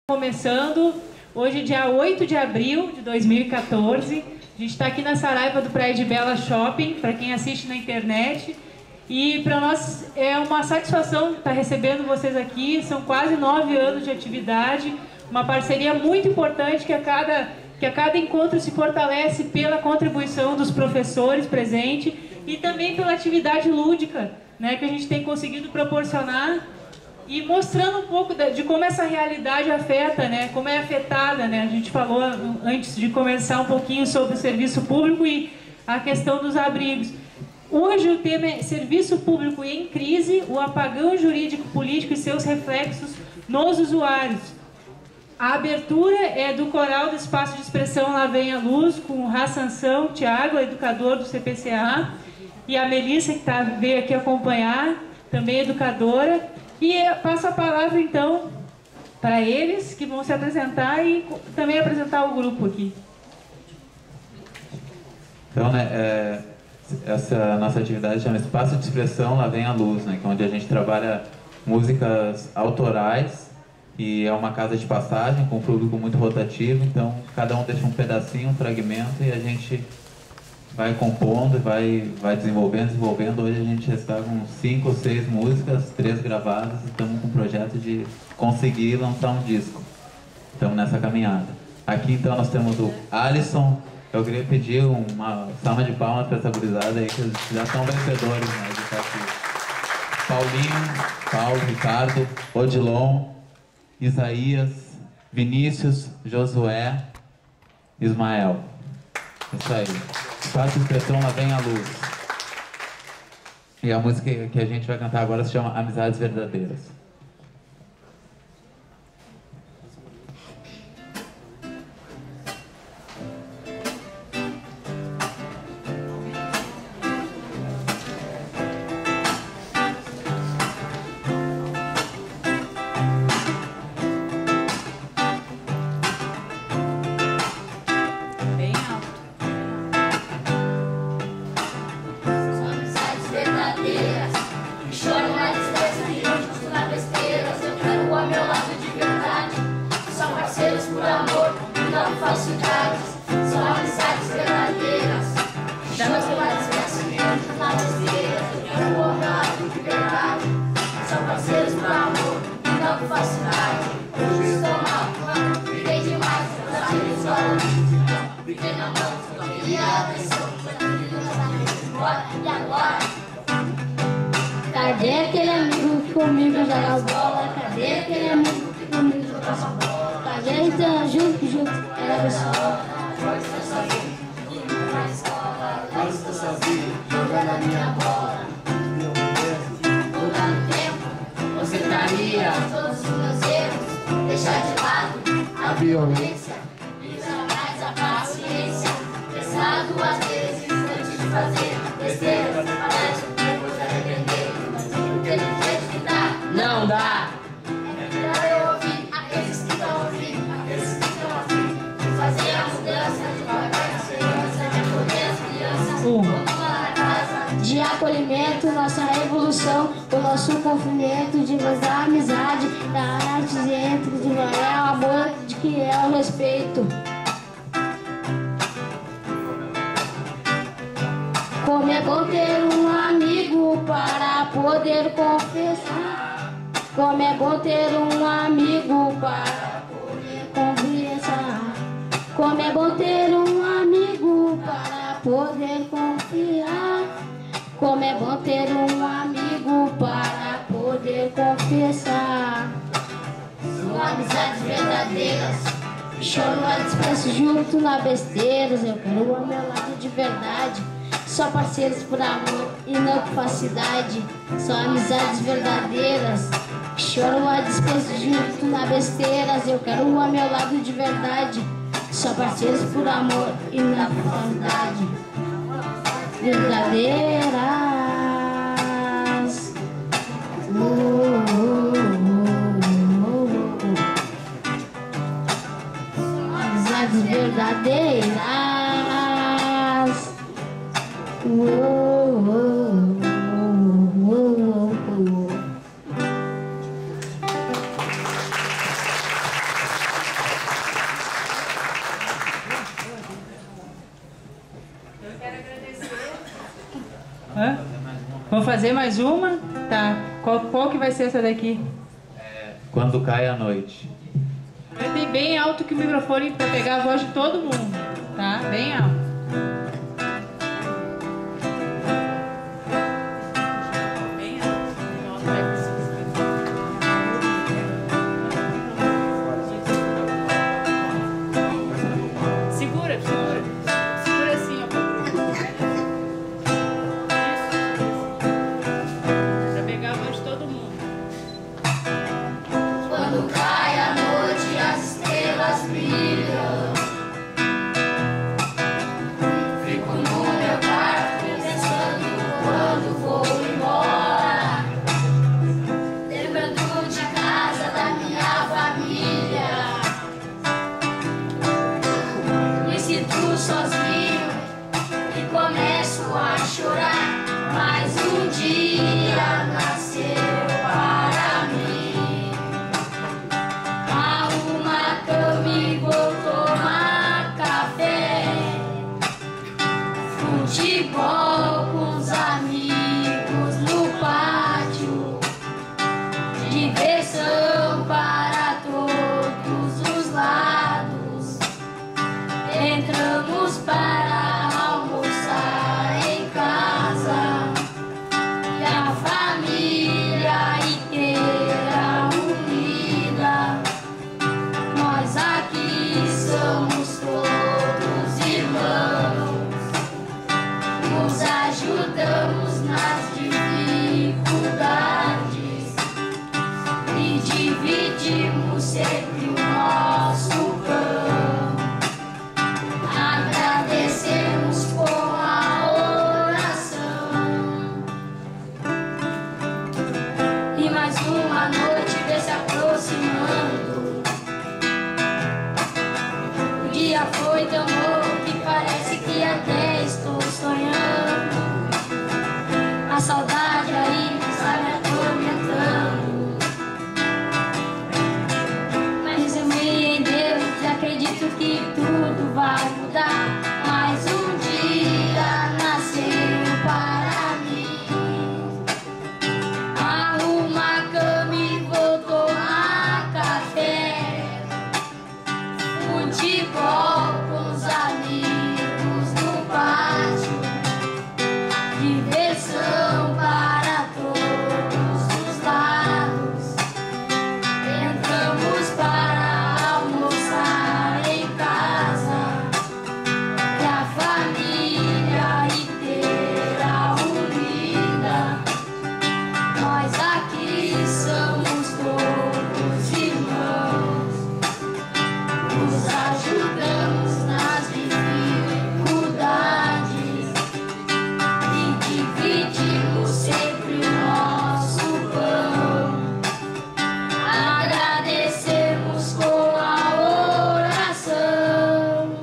Começando, hoje dia 8 de abril de 2014, a gente está aqui na Saraiva do Praia de Bela Shopping, para quem assiste na internet, e para nós é uma satisfação estar recebendo vocês aqui. São quase 9 anos de atividade, uma parceria muito importante que a cada encontro se fortalece pela contribuição dos professores presentes e também pela atividade lúdica, né, que a gente tem conseguido proporcionar, e mostrando um pouco de como essa realidade afeta, né, como é afetada, né. A gente falou antes de começar um pouquinho sobre o serviço público e a questão dos abrigos. Hoje o tema é Serviço Público em Crise, o apagão jurídico-político e seus reflexos nos usuários. A abertura é do Coral do Espaço de Expressão Lá Vem a Luz, com o Rassansão, Tiago, educador do CPCA, e a Melissa, que veio aqui acompanhar, também educadora. E passo a palavra, então, para eles, que vão se apresentar e também apresentar o grupo aqui. Então, né, essa nossa atividade chama Espaço de Expressão Lá Vem a Luz, né, que é onde a gente trabalha músicas autorais, e é uma casa de passagem com um público muito rotativo, então cada um deixa um pedacinho, um fragmento, e a gente vai compondo e vai desenvolvendo. Hoje a gente está com 5 ou 6 músicas, 3 gravadas, e estamos com um projeto de conseguir lançar um disco. Estamos nessa caminhada. Aqui então nós temos o Alisson. Eu queria pedir uma salva de palmas para essa gurizada aí, que já são vencedores, né, de estar aqui. Paulo, Ricardo, Odilon, Isaías, Vinícius, Josué, Ismael. Isso aí. Espaço de Expressão Lá Vem a Luz. E a música que a gente vai cantar agora se chama Amizades Verdadeiras. Cadê aquele amigo que comigo joga bola? Cadê aquele amigo que comigo joga bola? Cadê a gente junto, era pessoal. Agora estou sozinho, na escola. Agora estou sozinho, jogando a minha bola. Voltar no tempo, concentraria todos os meus erros, deixar de lado a violência e usar mais a paciência. Pensar 2 vezes antes de fazer besteira, depois de arrepender. Porque do jeito que dá, não dá. É melhor eu ouvir aqueles que estão ouvindo, aqueles que estão afim de fazer a mudança devagar, a esperança de acolher as crianças. Vamos lá na casa de acolhimento, nossa revolução, o nosso confinamento de mais da amizade, da arte dentro de é o amor, de que é o respeito. Como é bom ter um amigo para poder confessar. Como é bom ter um amigo para poder conversar. Como é bom ter um amigo para poder confiar. Como é bom ter um amigo para poder confessar. São amizades verdadeiras. Choro a desprezo junto na besteiras. Eu quero ao meu lado de verdade. Só parceiros por amor e não por falsidade. São amizades verdadeiras. Choro a desprezo junto na besteiras. Eu quero ao meu lado de verdade. Só parceiros por amor e não por falsidade. Verdadeiras. Amizades verdadeiras. Hã? Vamos fazer mais uma? Tá. Qual que vai ser essa daqui? Quando Cai a Noite. Cantei bem alto que o microfone para pegar a voz de todo mundo, tá? Bem alto. Bem alto. Segura assim, ó. Para pegar a voz de todo mundo. Quando cai a noite, as estrelas brilham. Fico no meu quarto pensando quando vou embora. Lembrando de casa, da minha família. Me sinto sozinho e começo a chorar. Mais um dia nasceu para mim. Arruma a cama e vou tomar café. Futebol com os amigos no pátio. Diversão para todos os lados. Entramos para almoçar em casa. E a família inteira unida. Nós aqui somos todos irmãos. Nos ajudamos nas dificuldades e dividimos sempre o nosso pão. Agradecemos com a oração. E mais uma noite vem se aproximando. O dia foi tão louco que parece que até estou sonhando. A saudade aí está me atormentando. Mas eu me em Deus e acredito que tudo vai mudar. Mais um dia nasceu para mim. Arruma a cama e vou tomar café. Futebol com os amigos no pátio. Diversão para todos os lados. Entramos para almoçar em casa. E a família inteira unida. Nós aqui somos todos irmãos. Nos ajudamos nas dificuldades e dividimos sempre o nosso pão. Agradecemos com a oração.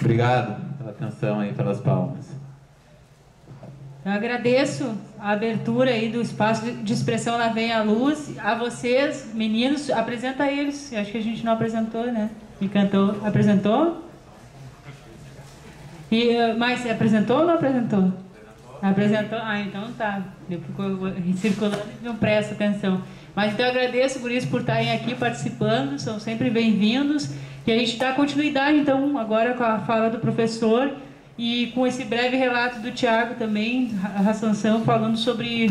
Obrigado pela atenção e pelas palmas. Eu agradeço a abertura aí do espaço de expressão Lá Vem a Luz. A vocês, meninos, apresenta eles. Eu acho que a gente não apresentou, né? Me cantou. Apresentou? Mas apresentou ou não apresentou? Apresentou? Ah, então tá. Eu fico circulando e não presto atenção. Mas então eu agradeço por isso, por estarem aqui participando. São sempre bem-vindos. E a gente dá continuidade, então, agora com a fala do professor e com esse breve relato do Tiago também, a Sansão, falando sobre...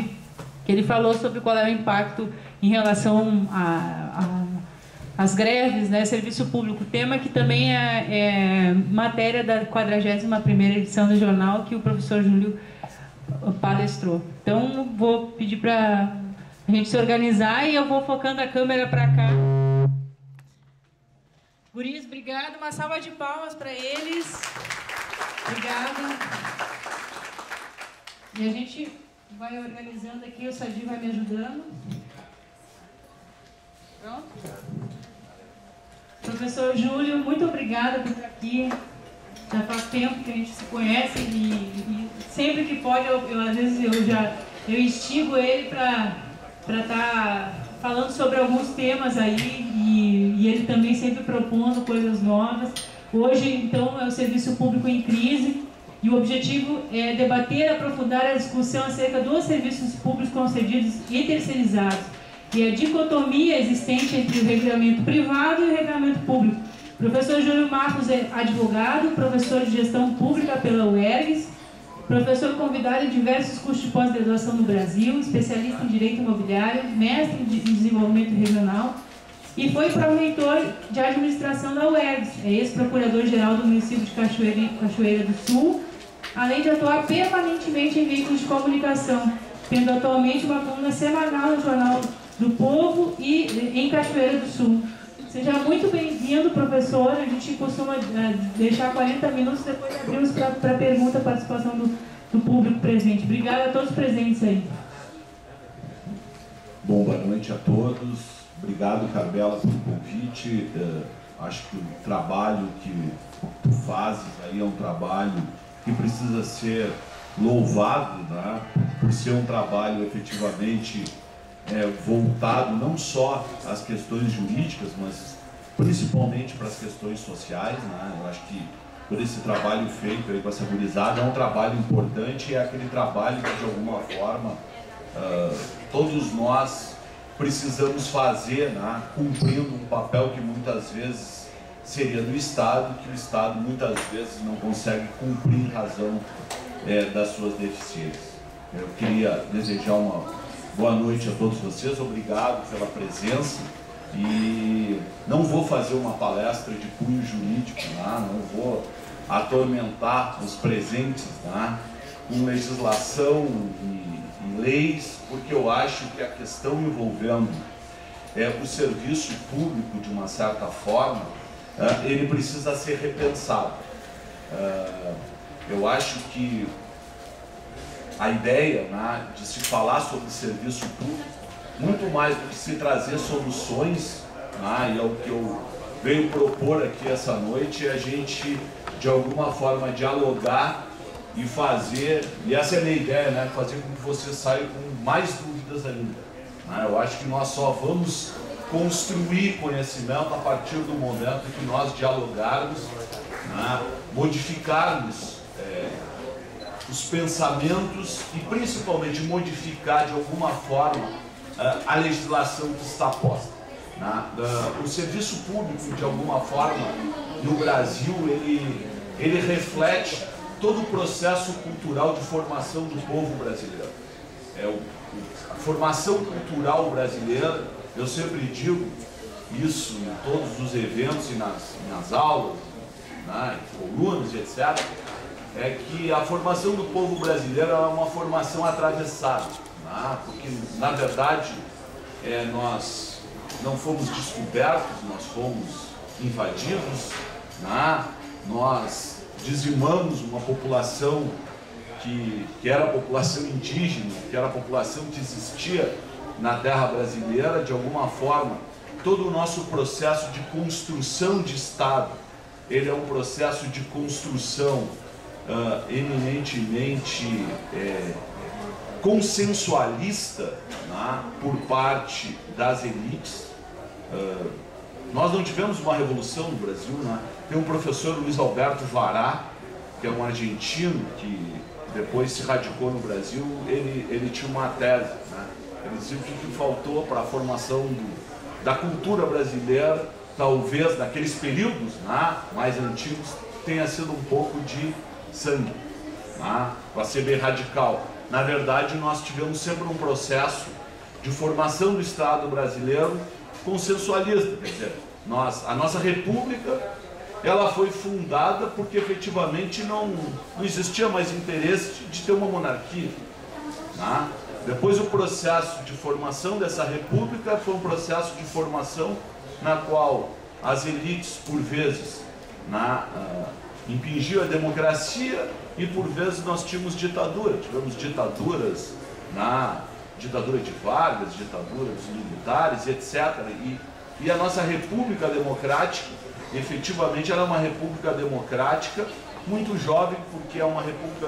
que ele falou sobre qual é o impacto em relação às greves, né, serviço público, tema que também é matéria da 41ª edição do jornal que o professor Júlio palestrou. Então, vou pedir para a gente se organizar e eu vou focando a câmera para cá. Guris, obrigado. Uma salva de palmas para eles. Obrigada. E a gente vai organizando aqui, o Sadi vai me ajudando. Pronto? Professor Júlio, muito obrigada por estar aqui. Já faz tempo que a gente se conhece e sempre que pode, às vezes eu instigo ele para estar falando sobre alguns temas aí e ele também sempre propondo coisas novas. Hoje, então, é o Serviço Público em Crise e o objetivo é debater e aprofundar a discussão acerca dos serviços públicos concedidos e terceirizados e a dicotomia existente entre o regulamento privado e o regulamento público. O professor Júlio Marcos é advogado, professor de gestão pública pela UERGS, professor convidado em diversos cursos de pós-graduação no Brasil, especialista em direito imobiliário, mestre em desenvolvimento regional e foi pró-reitor de administração da UERGS, é ex-procurador-geral do município de Cachoeira do Sul, além de atuar permanentemente em veículos de comunicação, tendo atualmente uma coluna semanal no Jornal do Povo e em Cachoeira do Sul. Seja muito bem-vindo, professor. A gente costuma deixar 40 minutos, depois abrimos para pergunta e participação do público presente. Obrigada a todos os presentes aí. Bom, boa noite a todos. Obrigado, Carmela, pelo convite. Acho que o trabalho que tu fazes aí é um trabalho que precisa ser louvado, né? Por ser um trabalho efetivamente voltado não só às questões jurídicas, mas principalmente para as questões sociais, né? Eu acho que todo esse trabalho feito aí com essa gurizada é um trabalho importante e é aquele trabalho que de alguma forma todos nós precisamos fazer, né? Cumprindo um papel que muitas vezes seria do Estado, que o Estado muitas vezes não consegue cumprir em razão das suas deficiências. Eu queria desejar uma boa noite a todos vocês, obrigado pela presença e não vou fazer uma palestra de cunho jurídico, né? Não vou atormentar os presentes, né? Com legislação e leis, porque eu acho que a questão envolvendo o serviço público, de uma certa forma, ele precisa ser repensado. Eu acho que a ideia, né, de se falar sobre serviço público, muito mais do que se trazer soluções, né, e é o que eu venho propor aqui essa noite, é a gente, de alguma forma, dialogar e fazer, e essa é a minha ideia, né, fazer com que você saia com mais dúvidas ainda. Né? Eu acho que nós só vamos construir conhecimento a partir do momento que nós dialogarmos, né, modificarmos os pensamentos e principalmente modificar de alguma forma a legislação que está posta. Né? O serviço público, de alguma forma, no Brasil, ele reflete todo o processo cultural de formação do povo brasileiro. A formação cultural brasileira, eu sempre digo isso em todos os eventos e nas minhas aulas, né, colunas, etc., é que a formação do povo brasileiro é uma formação atravessada, né? Porque, na verdade, nós não fomos descobertos, nós fomos invadidos, né? Nós dizimamos uma população que era a população indígena, que era a população que existia na terra brasileira. De alguma forma, todo o nosso processo de construção de Estado, ele é um processo de construção eminentemente consensualista, né, por parte das elites. Nós não tivemos uma revolução no Brasil, né? Tem um professor, Luiz Alberto Vará, que é um argentino que depois se radicou no Brasil. Ele tinha uma tese, né? Ele dizia que o que faltou para a formação da cultura brasileira, talvez naqueles períodos, né, mais antigos, tenha sido um pouco de sangue, né, para ser bem radical. Na verdade, nós tivemos sempre um processo de formação do Estado brasileiro consensualista, quer dizer, a nossa república, ela foi fundada porque efetivamente não existia mais interesse de ter uma monarquia, né? Depois o processo de formação dessa república foi um processo de formação na qual as elites, por vezes, impingiam a democracia e por vezes nós tínhamos ditadura. Tivemos ditaduras, ditadura de Vargas, ditadura dos militares, etc. E a nossa República Democrática, efetivamente, ela é uma República Democrática muito jovem, porque é uma República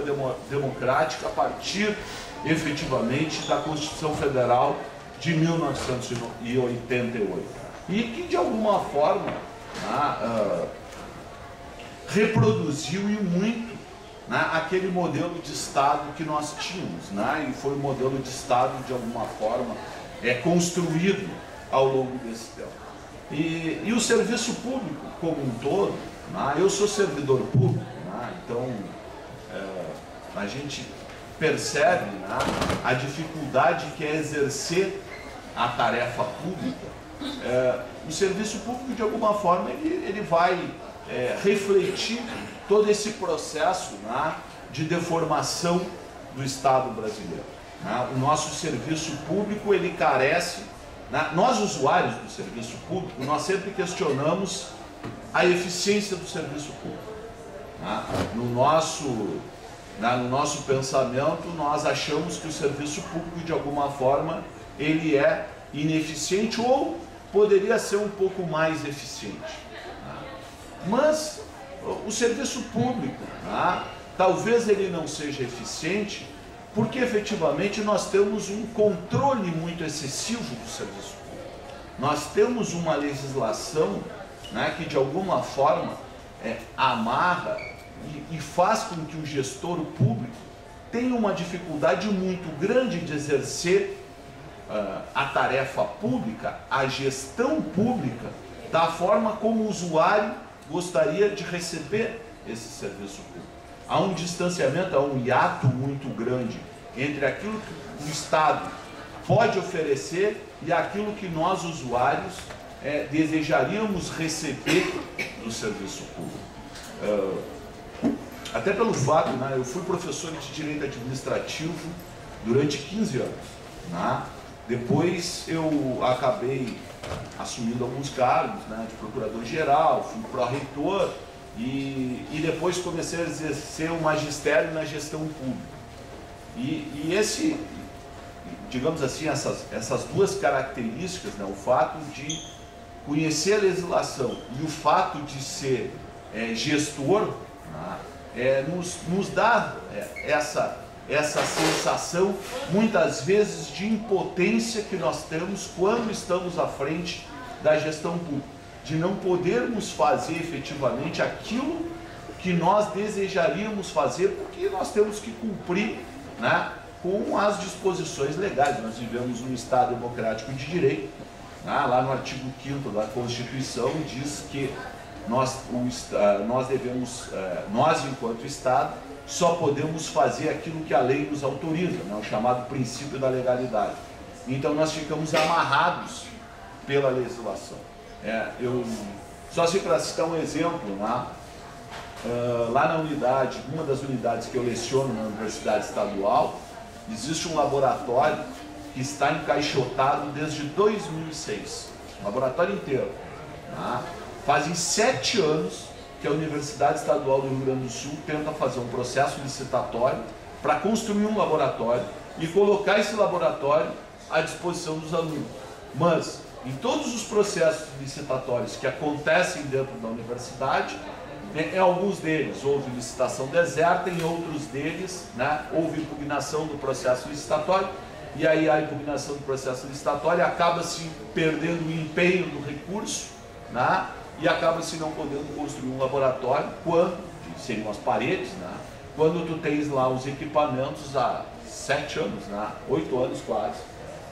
Democrática a partir, efetivamente, da Constituição Federal de 1988. E que, de alguma forma, reproduziu e muito aquele modelo de Estado que nós tínhamos, e foi um modelo de Estado, de alguma forma, construído ao longo desse tempo. E o serviço público como um todo, eu sou servidor público, então a gente percebe a dificuldade que é exercer a tarefa pública. O serviço público, de alguma forma, ele vai refletir todo esse processo de deformação do Estado brasileiro. O nosso serviço público, ele carece, nós usuários do serviço público, nós sempre questionamos a eficiência do serviço público. No nosso pensamento, nós achamos que o serviço público, de alguma forma, ele é ineficiente ou poderia ser um pouco mais eficiente. Mas o serviço público, talvez ele não seja eficiente, porque efetivamente nós temos um controle muito excessivo do serviço público. Nós temos uma legislação que de alguma forma amarra e faz com que o gestor público tenha uma dificuldade muito grande de exercer a tarefa pública, a gestão pública, da forma como o usuário gostaria de receber esse serviço público. Há um distanciamento, há um hiato muito grande entre aquilo que o Estado pode oferecer e aquilo que nós, usuários, desejaríamos receber do serviço público. Até pelo fato, eu fui professor de Direito Administrativo durante 15 anos. Depois eu acabei assumindo alguns cargos, de procurador-geral, fui pró-reitor e depois comecei a exercer o magistério na gestão pública. E esse, digamos assim, essas duas características, o fato de conhecer a legislação e o fato de ser gestor, nos dá essa sensação, muitas vezes, de impotência que nós temos quando estamos à frente da gestão pública, de não podermos fazer efetivamente aquilo que nós desejaríamos fazer, porque nós temos que cumprir com as disposições legais. Nós vivemos num Estado democrático de direito, lá no artigo 5º da Constituição diz que nós enquanto Estado, só podemos fazer aquilo que a lei nos autoriza, o chamado princípio da legalidade. Então nós ficamos amarrados pela legislação. Só assim para citar um exemplo, lá na unidade, uma das unidades que eu leciono na Universidade Estadual, existe um laboratório que está encaixotado desde 2006, o laboratório inteiro. Fazem 7 anos que a Universidade Estadual do Rio Grande do Sul tenta fazer um processo licitatório para construir um laboratório e colocar esse laboratório à disposição dos alunos. Mas, em todos os processos licitatórios que acontecem dentro da universidade, em alguns deles houve licitação deserta, em outros deles houve impugnação do processo licitatório, e aí a impugnação do processo licitatório acaba-se perdendo o empenho do recurso, e acaba-se não podendo construir um laboratório, quando, seriam as paredes, quando tu tens lá os equipamentos há 7 anos, 8 anos quase,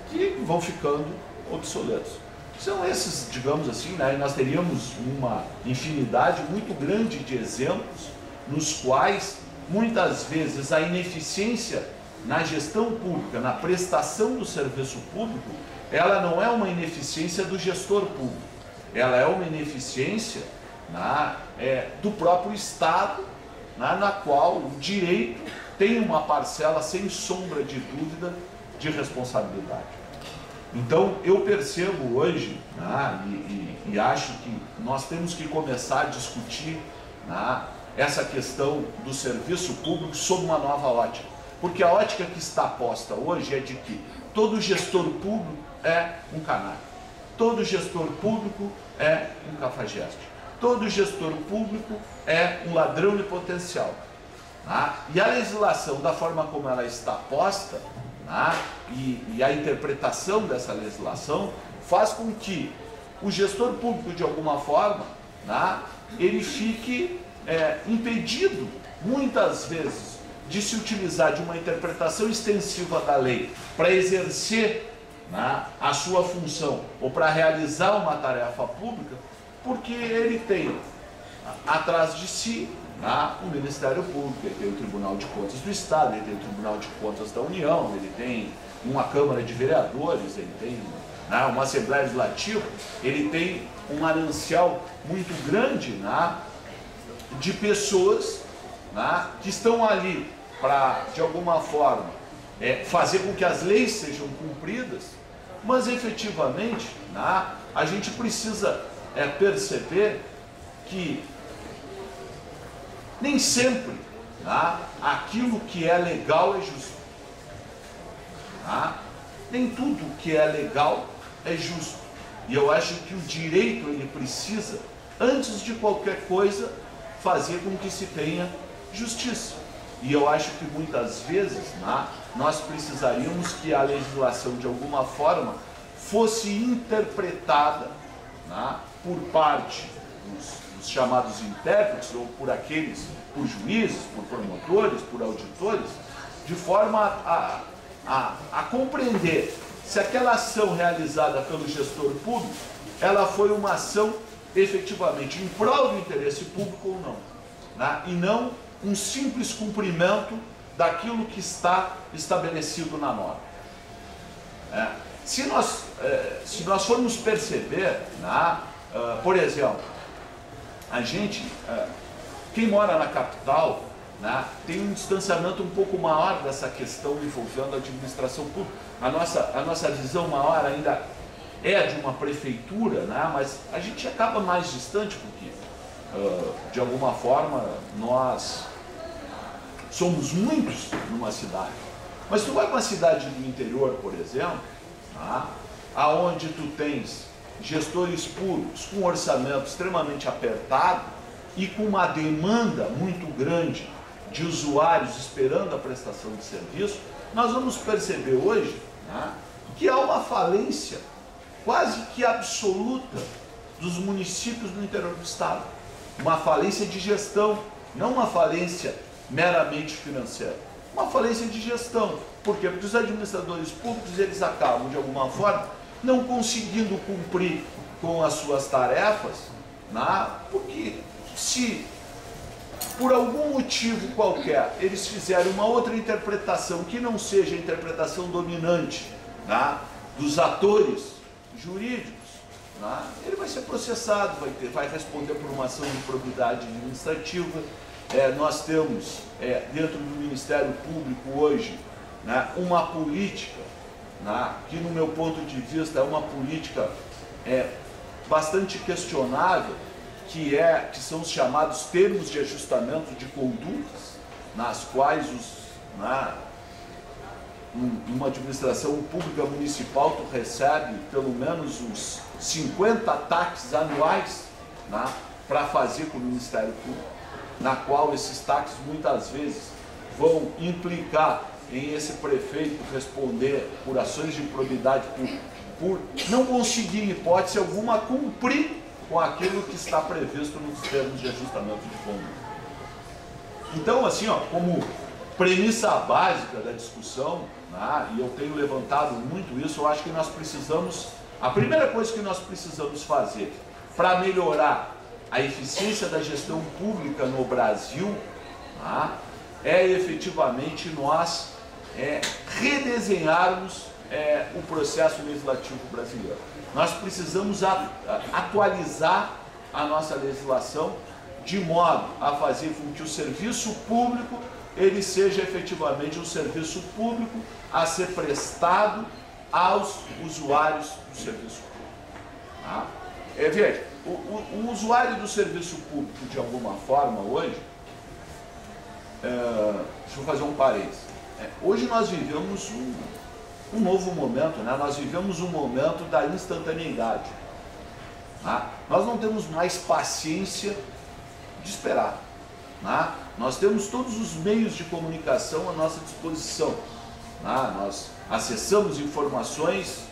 que vão ficando obsoletos. São esses, digamos assim, e nós teríamos uma infinidade muito grande de exemplos nos quais, muitas vezes, a ineficiência na gestão pública, na prestação do serviço público, ela não é uma ineficiência do gestor público, ela é uma ineficiência do próprio Estado, na qual o direito tem uma parcela, sem sombra de dúvida, de responsabilidade. Então, eu percebo hoje, e acho que nós temos que começar a discutir essa questão do serviço público sob uma nova ótica. Porque a ótica que está posta hoje é de que todo gestor público é um canalha. todo gestor público é um cafajeste. Todo gestor público é um ladrão de potencial. Tá? E a legislação, da forma como ela está posta, tá? e a interpretação dessa legislação, faz com que o gestor público, de alguma forma, tá? ele fique impedido, muitas vezes, de se utilizar de uma interpretação extensiva da lei para exercer, tá? a sua função ou para realizar uma tarefa pública, porque ele tem atrás de si, tá? o Ministério Público, ele tem o Tribunal de Contas do Estado, ele tem o Tribunal de Contas da União, ele tem uma Câmara de Vereadores, ele tem, tá? uma Assembleia Legislativa, ele tem um manancial muito grande, tá? de pessoas, tá? que estão ali para, de alguma forma, fazer com que as leis sejam cumpridas, mas efetivamente, tá? a gente precisa perceber que nem sempre, tá? aquilo que é legal é justo. Tá? Nem tudo que é legal é justo. E eu acho que o direito, ele precisa, antes de qualquer coisa, fazer com que se tenha justiça. E eu acho que muitas vezes, tá? nós precisaríamos que a legislação, de alguma forma, fosse interpretada, tá? por parte dos chamados intérpretes, ou por aqueles, por juízes, por promotores, por auditores, de forma a compreender se aquela ação realizada pelo gestor público, ela foi uma ação efetivamente em prol do interesse público ou não, né? E não um simples cumprimento daquilo que está estabelecido na norma. Se nós formos perceber, né, por exemplo, a gente, quem mora na capital, né, tem um distanciamento um pouco maior dessa questão envolvendo a administração pública. A nossa visão maior ainda é de uma prefeitura, né, mas a gente acaba mais distante porque, de alguma forma, nós somos muitos numa cidade. Mas tu vai para uma cidade do interior, por exemplo, tá, aonde tu tens gestores públicos com um orçamento extremamente apertado e com uma demanda muito grande de usuários esperando a prestação de serviço, nós vamos perceber hoje, né, que há uma falência quase que absoluta dos municípios do interior do estado. Uma falência de gestão, não uma falência meramente financeira. Uma falência de gestão. Por quê? Porque os administradores públicos, eles acabam, de alguma forma, não conseguindo cumprir com as suas tarefas, né, porque se por algum motivo qualquer eles fizerem uma outra interpretação que não seja a interpretação dominante, né, dos atores jurídicos, né, ele vai ser processado, vai responder por uma ação de improbidade administrativa. Nós temos dentro do Ministério Público hoje, né, uma política, né, que no meu ponto de vista é uma política bastante questionável, que são os chamados termos de ajustamento de condutas, nas quais uma administração pública municipal tu recebe pelo menos uns 50 taxas anuais, né, para fazer com o Ministério Público, na qual esses taxas muitas vezes vão implicar em esse prefeito responder por ações de improbidade por não conseguir, em hipótese alguma, cumprir com aquilo que está previsto nos termos de ajustamento de conduta. Então, assim, como premissa básica da discussão, né, e eu tenho levantado muito isso, eu acho que nós precisamos, a primeira coisa que nós precisamos fazer para melhorar a eficiência da gestão pública no Brasil, né, é efetivamente nós redesenharmos o processo legislativo brasileiro. Nós precisamos atualizar a nossa legislação de modo a fazer com que o serviço público ele seja efetivamente um serviço público a ser prestado aos usuários do serviço público. Tá? Veja, o usuário do serviço público, de alguma forma, hoje, deixa eu fazer um parênteses. Hoje nós vivemos um novo momento, né? Nós vivemos um momento da instantaneidade. Tá? Nós não temos mais paciência de esperar. Tá? Nós temos todos os meios de comunicação à nossa disposição. Tá? Nós acessamos informações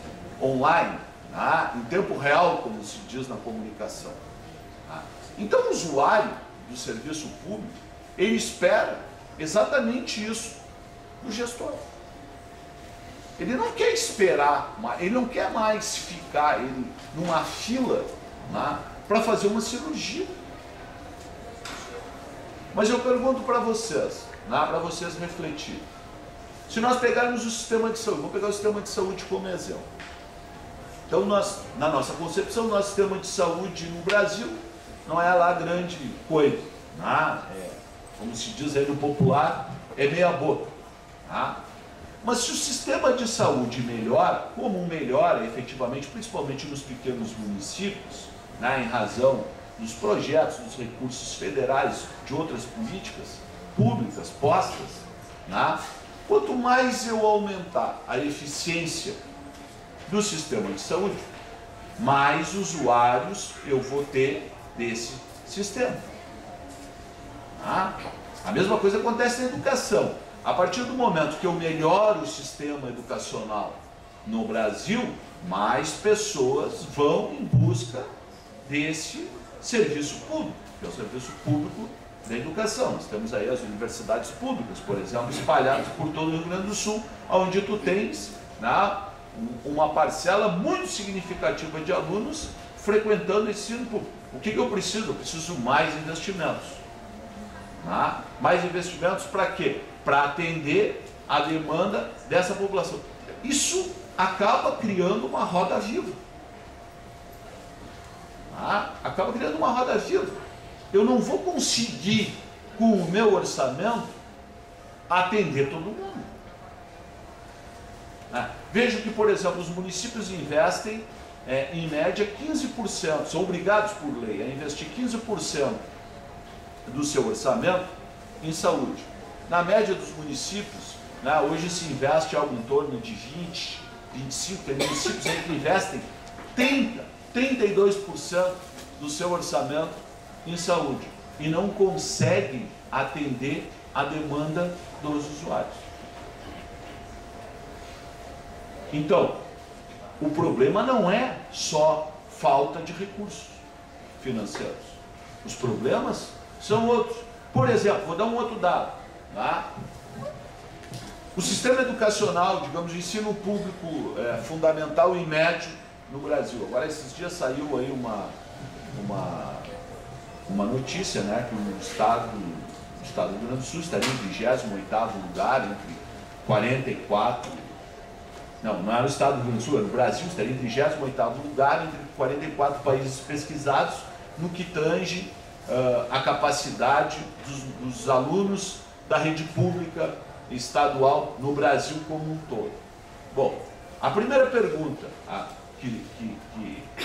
online, tá? Em tempo real, como se diz na comunicação. Tá? Então o usuário do serviço público, ele espera exatamente isso do gestor. Ele não quer esperar, ele não quer mais ficar numa fila, né, para fazer uma cirurgia. Mas eu pergunto para vocês, né, para vocês refletirem. Se nós pegarmos o sistema de saúde, vou pegar o sistema de saúde como exemplo. Então, na nossa concepção, o nosso sistema de saúde no Brasil não é lá grande coisa. Né? Como se diz aí no popular, é meia boca. Né? Mas se o sistema de saúde melhora, como melhora efetivamente, principalmente nos pequenos municípios, né, em razão dos projetos, dos recursos federais, de outras políticas públicas postas, né, quanto mais eu aumentar a eficiência do sistema de saúde, mais usuários eu vou ter desse sistema. Tá? A mesma coisa acontece na educação. A partir do momento que eu melhoro o sistema educacional no Brasil, mais pessoas vão em busca desse serviço público, que é o serviço público da educação. Nós temos aí as universidades públicas, por exemplo, espalhadas por todo o Rio Grande do Sul, onde tu tens, né, uma parcela muito significativa de alunos frequentando o ensino público. O que eu preciso? Eu preciso mais investimentos. Né? Mais investimentos para quê? Para atender a demanda dessa população. Isso acaba criando uma roda viva. Acaba criando uma roda viva. Eu não vou conseguir, com o meu orçamento, atender todo mundo. Vejo que, por exemplo, os municípios investem, em média, 15%, são obrigados por lei a investir 15% do seu orçamento em saúde. Na média dos municípios, né, hoje se investe algo em torno de 20, 25, tem municípios aí que investem 32% do seu orçamento em saúde e não conseguem atender a demanda dos usuários. Então, o problema não é só falta de recursos financeiros. Os problemas são outros. Por exemplo, vou dar um outro dado. Tá? O sistema educacional, digamos, o ensino público fundamental e médio no Brasil. Agora, esses dias saiu aí uma notícia, né, que o Estado do Rio Grande do Sul estaria em 28º lugar, entre 44... Não era o Estado do Rio Grande do Sul, era o Brasil, estaria em 38º lugar, entre 44 países pesquisados, no que tange a capacidade dos alunos da rede pública estadual no Brasil como um todo. Bom, a primeira pergunta, a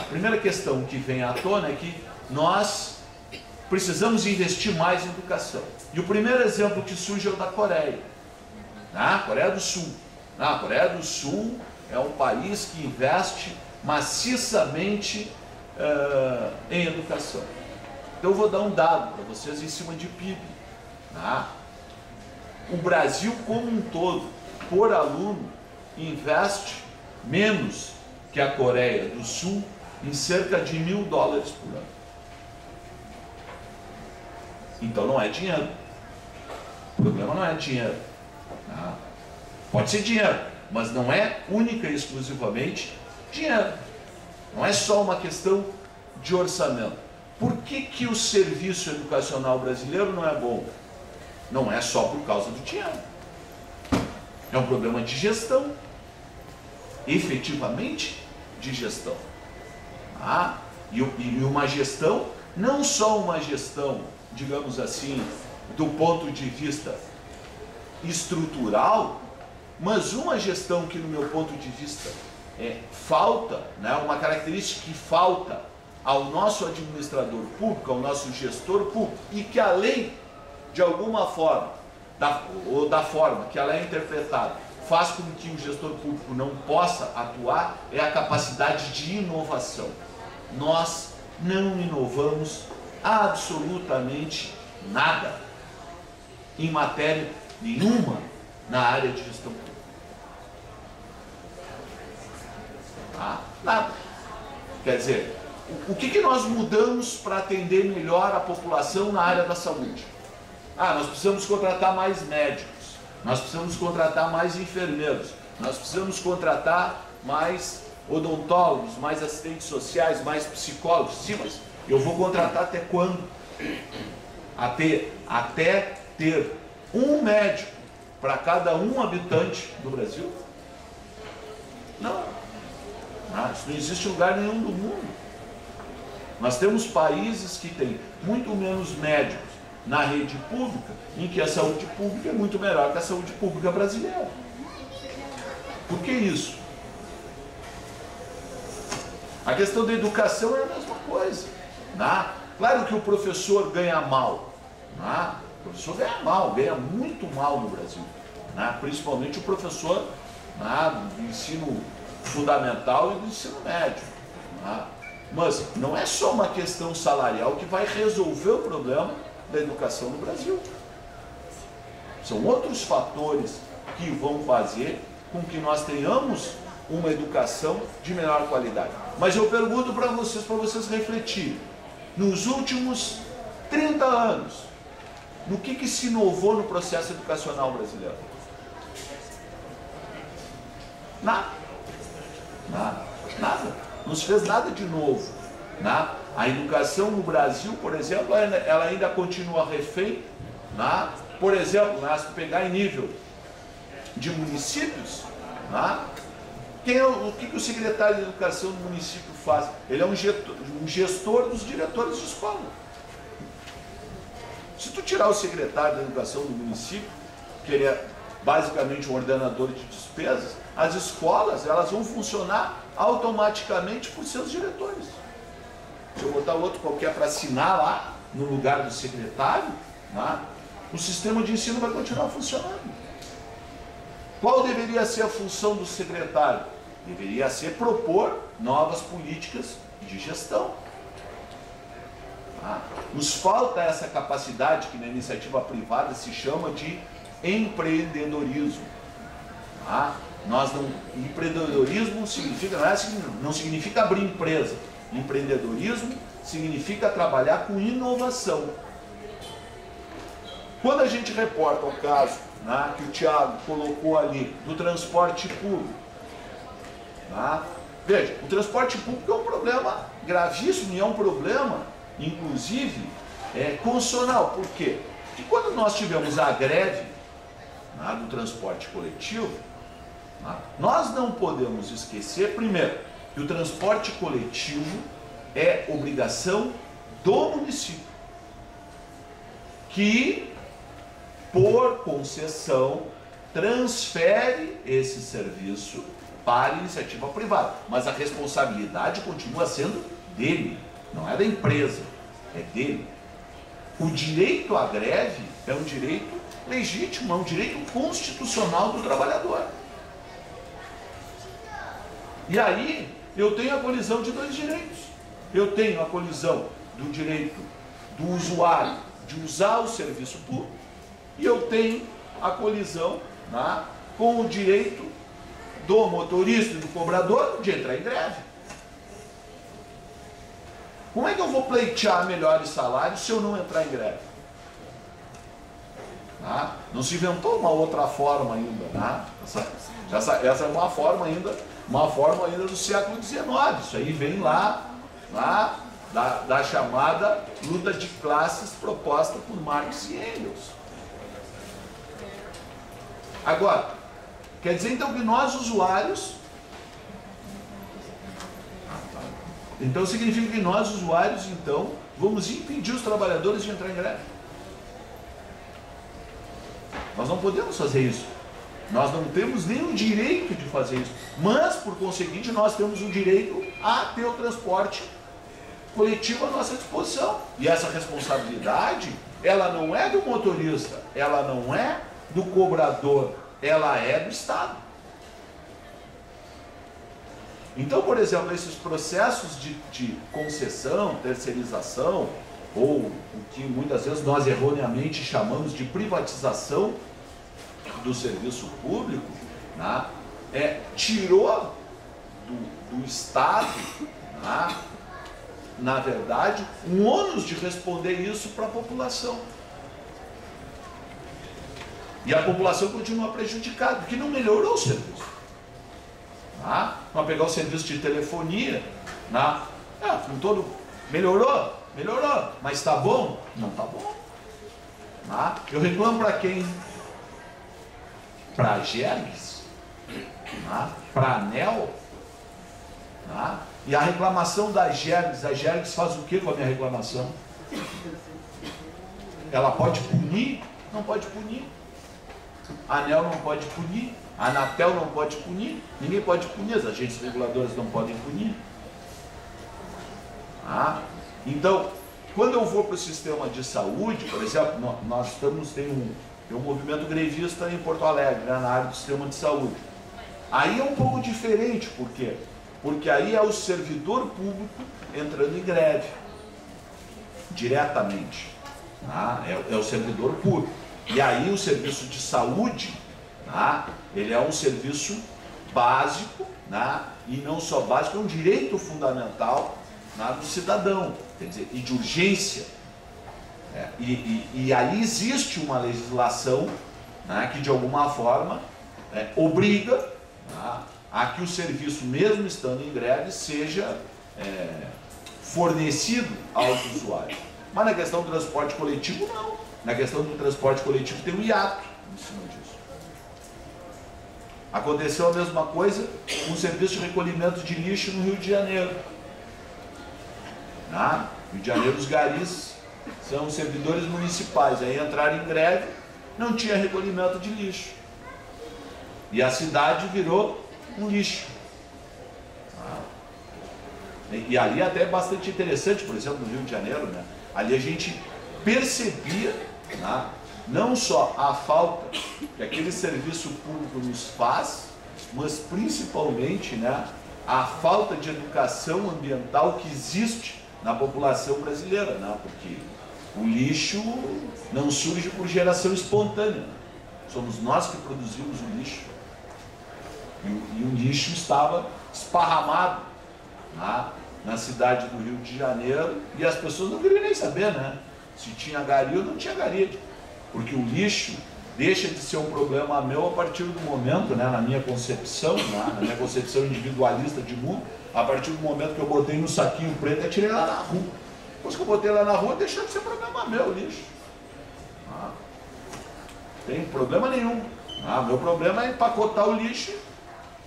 primeira questão que vem à tona é que nós precisamos investir mais em educação. E o primeiro exemplo que surge é o da Coreia, na Coreia do Sul. A Coreia do Sul é um país que investe maciçamente em educação. Então eu vou dar um dado para vocês em cima de PIB. O Brasil como um todo, por aluno, investe menos que a Coreia do Sul em cerca de $1.000 por ano. Então não é dinheiro. O problema não é dinheiro. Pode ser dinheiro, mas não é única e exclusivamente dinheiro. Não é só uma questão de orçamento. Por que o serviço educacional brasileiro não é bom? Não é só por causa do dinheiro. É um problema de gestão. Efetivamente de gestão. E uma gestão, não só uma gestão, digamos assim, do ponto de vista estrutural, mas uma gestão que, no meu ponto de vista, falta, né, uma característica que falta ao nosso administrador público, ao nosso gestor público, e que a lei, de alguma forma, ou da forma que ela é interpretada, faz com que o gestor público não possa atuar é a capacidade de inovação. Nós não inovamos absolutamente nada em matéria nenhuma na área de gestão pública. Tá? Nada. Quer dizer, o que nós mudamos para atender melhor a população na área da saúde? Nós precisamos contratar mais médicos, nós precisamos contratar mais enfermeiros, nós precisamos contratar mais odontólogos, mais assistentes sociais, mais psicólogos. Sim, mas eu vou contratar até quando? Até ter um médico para cada um habitante do Brasil? Não. Isso não existe em lugar nenhum do mundo. Nós temos países que têm muito menos médicos na rede pública, em que a saúde pública é muito melhor que a saúde pública brasileira. Por que isso? A questão da educação é a mesma coisa. Claro que o professor ganha mal. O professor ganha mal, ganha muito mal no Brasil. Principalmente o professor do ensino fundamental e do ensino médio. Mas não é só uma questão salarial que vai resolver o problema da educação no Brasil. São outros fatores que vão fazer com que nós tenhamos uma educação de melhor qualidade. Mas eu pergunto para vocês refletirem. Nos últimos 30 anos, no que se inovou no processo educacional brasileiro? Nada. Não se fez nada de novo. A educação no Brasil, por exemplo, ela ainda continua refém. Por exemplo, se pegar em nível de municípios, o que o secretário de educação do município faz? Ele é um gestor dos diretores de escola. Se tu tirar o secretário da educação do município, que ele é basicamente um ordenador de despesas, as escolas elas vão funcionar automaticamente por seus diretores. Se eu botar outro qualquer para assinar lá, no lugar do secretário, o sistema de ensino vai continuar funcionando. Qual deveria ser a função do secretário? Deveria ser propor novas políticas de gestão. Nos falta essa capacidade que na iniciativa privada se chama de empreendedorismo. Empreendedorismo não significa abrir empresa. Empreendedorismo significa trabalhar com inovação. Quando a gente reporta o caso que o Thiago colocou ali do transporte público, veja, o transporte público é um problema gravíssimo e é um problema, inclusive, constitucional. Por quê? Porque quando nós tivemos a greve do transporte coletivo, nós não podemos esquecer, primeiro, que o transporte coletivo é obrigação do município, que, por concessão, transfere esse serviço para a iniciativa privada. Mas a responsabilidade continua sendo dele, não é da empresa, é dele. O direito à greve é um direito legítimo, é um direito constitucional do trabalhador. E aí, eu tenho a colisão de dois direitos. Eu tenho a colisão do direito do usuário de usar o serviço público e eu tenho a colisão com o direito do motorista e do cobrador de entrar em greve. Como é que eu vou pleitear melhores salários se eu não entrar em greve? Não se inventou uma outra forma ainda. Essa é uma forma ainda do século XIX. Isso aí vem lá da chamada luta de classes proposta por Marx e Engels. Agora, quer dizer então que nós usuários, então significa que nós usuários então vamos impedir os trabalhadores de entrar em greve. Nós não podemos fazer isso. Nós não temos nem o direito de fazer isso. Mas, por conseguinte, nós temos o direito a ter o transporte coletivo à nossa disposição. E essa responsabilidade, ela não é do motorista, ela não é do cobrador, ela é do Estado. Então, por exemplo, esses processos de concessão, terceirização, ou o que muitas vezes nós erroneamente chamamos de privatização do serviço público, né, tirou do Estado, né, na verdade, um ônus de responder isso para a população. E a população continua prejudicada, porque não melhorou o serviço. Tá? Vamos pegar o serviço de telefonia, né? Com todo... melhorou, mas está bom? Não está bom. Tá? Eu reclamo para quem? Para a Gergs, tá? Para a ANEEL. Tá? E a reclamação da Gergs, a Gergs faz o que com a minha reclamação? Ela pode punir? Não pode punir. A ANEEL não pode punir. A Anatel não pode punir. Ninguém pode punir. As agências reguladoras não podem punir. Ah, então, quando eu vou para o sistema de saúde, por exemplo, nós tem um movimento grevista em Porto Alegre, né, na área do sistema de saúde. Aí é um pouco diferente, por quê? Porque aí é o servidor público entrando em greve, diretamente. Tá? É o servidor público. E aí o serviço de saúde, tá? Ele é um serviço básico, tá? E não só básico, é um direito fundamental, tá, do cidadão, quer dizer, e de urgência. E aí existe uma legislação, né, que de alguma forma obriga, tá, a que o serviço, mesmo estando em greve, seja fornecido aos usuários. Mas na questão do transporte coletivo, não. Na questão do transporte coletivo tem um hiato em cima disso. Aconteceu a mesma coisa com o serviço de recolhimento de lixo no Rio de Janeiro. No Rio de Janeiro, os garis são servidores municipais. Aí entraram em greve, não tinha recolhimento de lixo. E a cidade virou um lixo. E ali até é bastante interessante, por exemplo, no Rio de Janeiro, né? Ali a gente percebia, né, não só a falta que aquele serviço público nos faz, mas principalmente, né, a falta de educação ambiental que existe na população brasileira, né? Porque o lixo não surge por geração espontânea, né? Somos nós que produzimos o lixo. E o lixo estava esparramado, né, na cidade do Rio de Janeiro, e as pessoas não queriam nem saber, né, se tinha gari ou não tinha gari, porque o lixo deixa de ser um problema meu a partir do momento, né, na minha concepção, né, na minha concepção individualista de mundo, a partir do momento que eu botei no saquinho preto e tirei lá na rua. Depois que eu botei lá na rua, deixou de ser problema meu o lixo. Não tem problema nenhum. Meu problema é empacotar o lixo,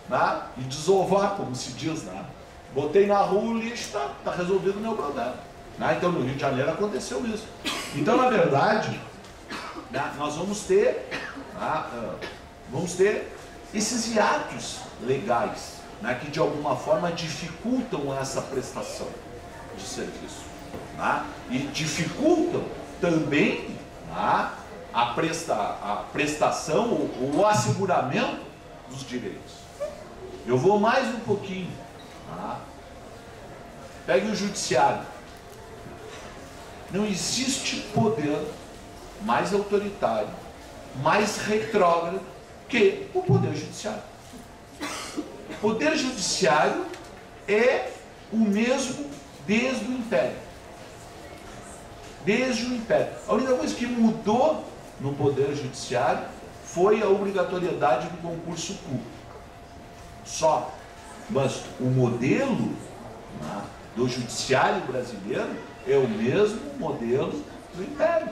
né, e desovar, como se diz, né? Botei na rua o lixo, tá resolvido o meu problema. Então no Rio de Janeiro aconteceu isso. Então, na verdade, né, nós vamos ter esses hiatos legais, né, que de alguma forma dificultam essa prestação de serviço. Né, e dificultam também, né, a prestação ou o asseguramento dos direitos. Eu vou mais um pouquinho. Pegue o judiciário. Não existe poder mais autoritário, mais retrógrado que o poder judiciário. O poder judiciário é o mesmo desde o Império. Desde o Império. A única coisa que mudou no poder judiciário foi a obrigatoriedade do concurso público. Só. Mas o modelo, né, do judiciário brasileiro é o mesmo modelo do Império.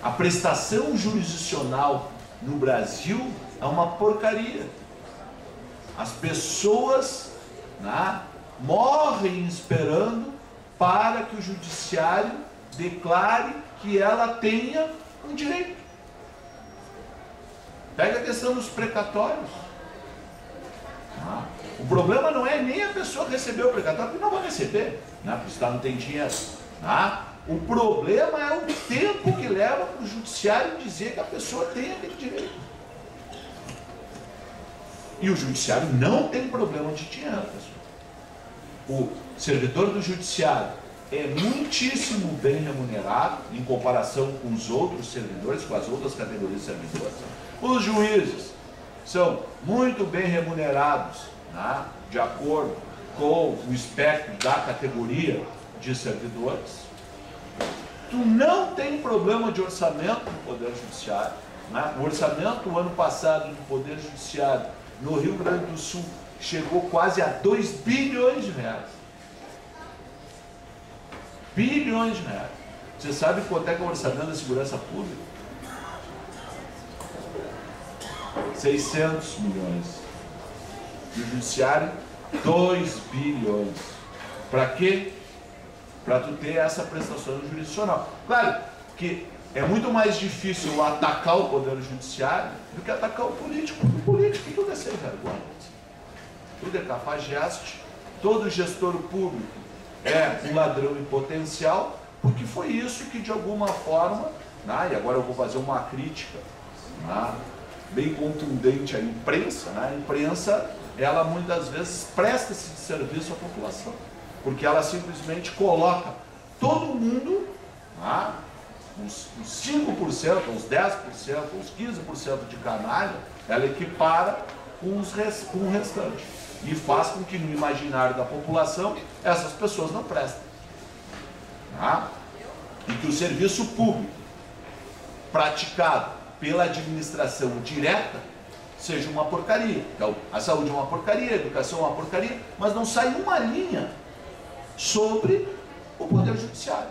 A prestação jurisdicional no Brasil é uma porcaria. As pessoas, né, morrem esperando para que o judiciário declare que ela tenha um direito. Pega a questão dos precatórios. O problema não é nem a pessoa receber o precatório, porque não vai receber, né? Porque o Estado não tem dinheiro. O problema é o tempo que leva para o judiciário dizer que a pessoa tem aquele direito. E o judiciário não tem problema de dinheiro, pessoal. O servidor do judiciário é muitíssimo bem remunerado em comparação com os outros servidores, com as outras categorias de servidores. Os juízes são muito bem remunerados, né, de acordo com o espectro da categoria de servidores. Tu não tem problema de orçamento no Poder Judiciário, né? O orçamento, o ano passado, do Poder Judiciário no Rio Grande do Sul chegou quase a 2 bilhões de reais. Bilhões de reais. Você sabe quanto é que é o orçamento da segurança pública? 600 milhões. E o Judiciário, 2 bilhões. Para quê? Para tu ter essa prestação jurisdicional. Claro que é muito mais difícil eu atacar o Poder Judiciário do que atacar o político. O político tudo é sem vergonha. Tudo é cafajeste. Todo gestor público é um ladrão em potencial, porque foi isso que de alguma forma, né, e agora eu vou fazer uma crítica, né, bem contundente à imprensa, né? A imprensa, ela muitas vezes presta esse serviço à população, porque ela simplesmente coloca todo mundo, né, uns 5%, uns 10%, uns 15% de canalha, ela equipara com o restante. E faz com que no imaginário da população essas pessoas não prestem. Tá? E que o serviço público praticado pela administração direta seja uma porcaria. Então, a saúde é uma porcaria, a educação é uma porcaria, mas não sai uma linha sobre o Poder Judiciário.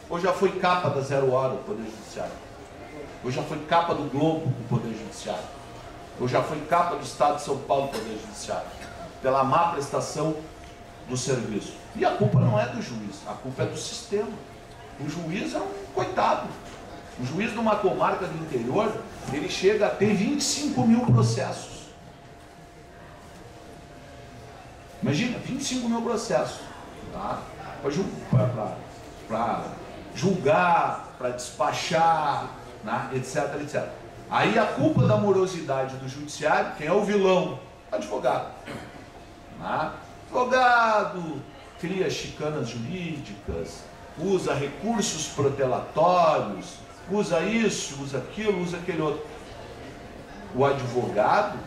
Hoje já foi capa da Zero Hora o Poder Judiciário. Hoje já foi capa do Globo o Poder Judiciário. Hoje já foi capa do Estado de São Paulo o Poder Judiciário. Pela má prestação do serviço. E a culpa não é do juiz, a culpa é do sistema. O juiz é um coitado. O juiz numa comarca do interior, ele chega a ter 25 mil processos. Imagina, 25 mil processos. Tá? Para julgar, para despachar, né? etc, etc. Aí a culpa da morosidade do judiciário, quem é o vilão? Advogado. Né? Advogado cria chicanas jurídicas, usa recursos protelatórios, usa isso, usa aquilo, usa aquele outro. O advogado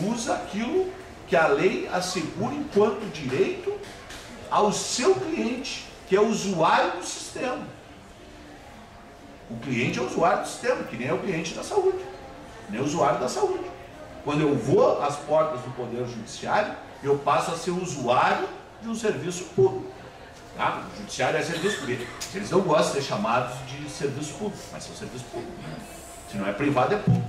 usa aquilo que a lei assegura enquanto direito ao seu cliente, que é o usuário do sistema. O cliente é o usuário do sistema, que nem é o cliente da saúde, nem é o usuário da saúde. Quando eu vou às portas do Poder Judiciário, eu passo a ser usuário de um serviço público. Tá? O judiciário é serviço público. Eles não gostam de ser chamados de serviço público, mas são serviço público. Se não é privado, é público.